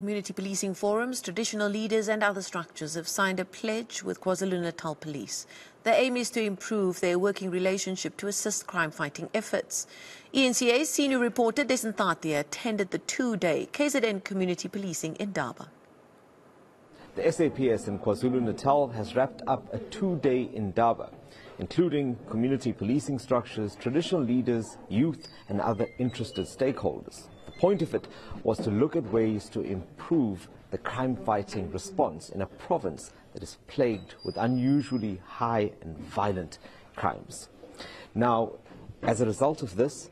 Community policing forums, traditional leaders and other structures have signed a pledge with KwaZulu-Natal Police. The aim is to improve their working relationship to assist crime-fighting efforts. eNCA senior reporter Dasen Thathiah attended the two-day KZN community policing in Indaba. The SAPS in KwaZulu-Natal has wrapped up a two-day in Indaba, including community policing structures, traditional leaders, youth and other interested stakeholders. The point of it was to look at ways to improve the crime-fighting response in a province that is plagued with unusually high and violent crimes. Now, as a result of this,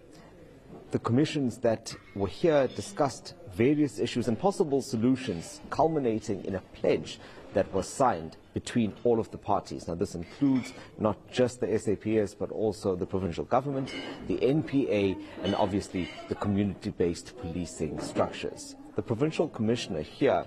the commissions that were here discussed various issues and possible solutions, culminating in a pledge that was signed between all of the parties. Now, this includes not just the SAPS, but also the provincial government, the NPA, and obviously the community-based policing structures. The provincial commissioner here,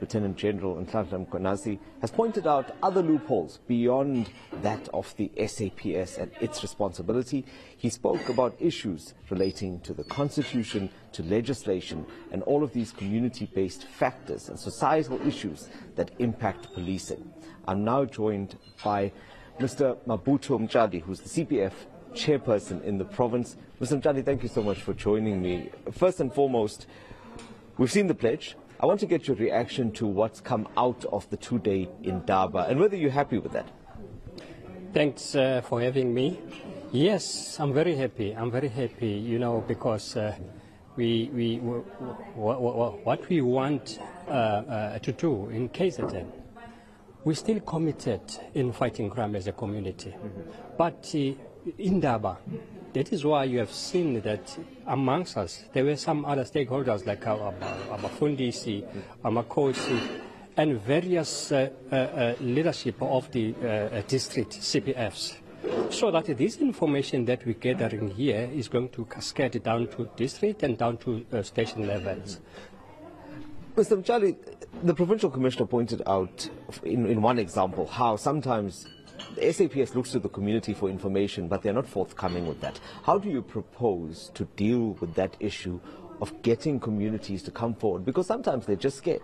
Lieutenant General Nhlanhla Mkhwanazi, has pointed out other loopholes beyond that of the SAPS and its responsibility. He spoke about issues relating to the constitution, to legislation, and all of these community-based factors and societal issues that impact policing. I'm now joined by Mr. Mabuto Mtshali, who's the CPF chairperson in the province. Mr. Mtshali, thank you so much for joining me. First and foremost, we've seen the pledge. I want to get your reaction to what's come out of the two-day in Indaba and whether you're happy with that. Thanks for having me. Yes, I'm very happy. I'm very happy, you know, because what we want to do in KZN, we're still committed in fighting crime as a community. But in Indaba, that is why you have seen that amongst us, there were some other stakeholders like our Fundisi, our Kosi, and various leadership of the district CPFs. So that this information that we're gathering here is going to cascade down to district and down to station levels. Mr. Mtshali, the provincial commissioner pointed out in one example how sometimes the SAPS looks to the community for information, but they're not forthcoming with that. How do you propose to deal with that issue of getting communities to come forward? Because sometimes they're just scared,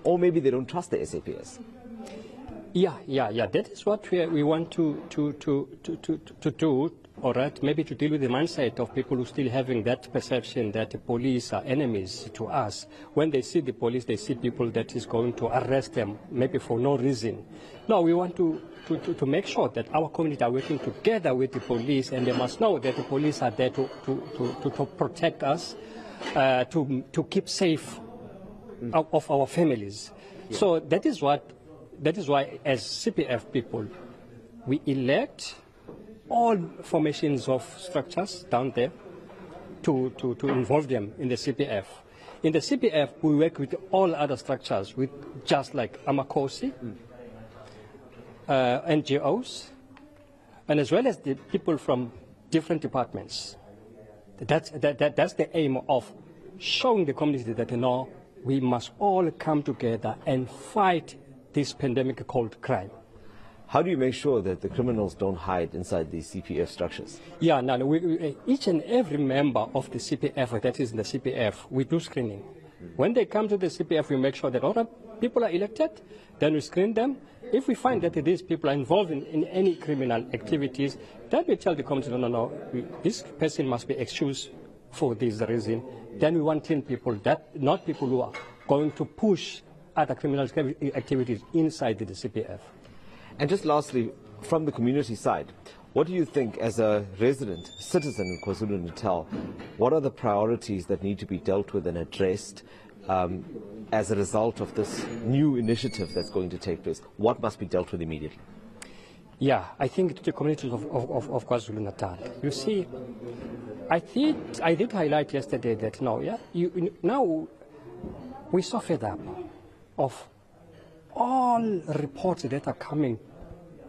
or maybe they don't trust the SAPS. Yeah. That is what we want to do, all right? Maybe to deal with the mindset of people who still having that perception that the police are enemies to us. When they see the police, they see people that is going to arrest them, maybe for no reason. No, we want to make sure that our community are working together with the police, and they must know that the police are there to protect us, to keep safe of our families. Yeah. So that is why as CPF people, we elect all formations of structures down there to involve them in the CPF. In the CPF, we work with all other structures, with just like Amakosi, NGOs, and as well as the people from different departments. That's the aim of showing the community that, you know, we must all come together and fight this pandemic called crime. How do you make sure that the criminals don't hide inside these CPF structures? Yeah, each and every member of the CPF, that is in the CPF, we do screening. When they come to the CPF, we make sure that all the people are elected, then we screen them. If we find that these people are involved in any criminal activities, then we tell the community, no, this person must be excused for this reason. Then we want clean people, not people who are going to push other criminal activities inside the CPF. And just lastly, from the community side, what do you think as a resident, citizen in KwaZulu-Natal, what are the priorities that need to be dealt with and addressed as a result of this new initiative that's going to take place? What must be dealt with immediately? Yeah, I think the communities of KwaZulu-Natal. You see, I did highlight yesterday that now we're so fed up of all reports that are coming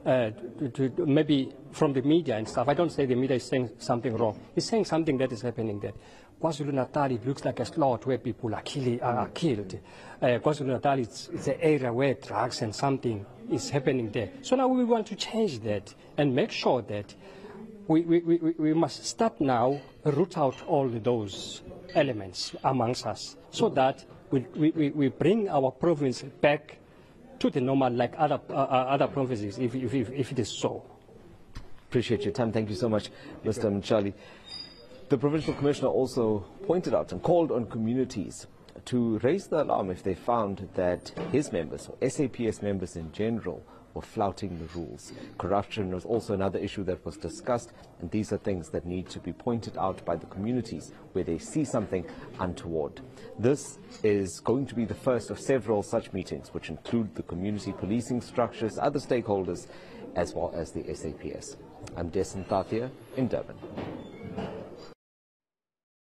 maybe from the media and stuff. I don't say the media is saying something wrong. It's saying something that is happening there. KwaZulu-Natal, it looks like a slaughter where people are killed. KwaZulu-Natal is an area where drugs and something is happening there. So now we want to change that and make sure that we must start now, root out all those elements amongst us so that we bring our province back to the normal like other provinces, if it is so. Appreciate your time. Thank you so much, Mr. Mtshali. The Provincial Commissioner also pointed out and called on communities to raise the alarm if they found that his members, or SAPS members in general, were flouting the rules. Corruption was also another issue that was discussed, and these are things that need to be pointed out by the communities where they see something untoward. This is going to be the first of several such meetings, which include the community policing structures, other stakeholders, as well as the SAPS. I'm Dasen Thathiah in Durban.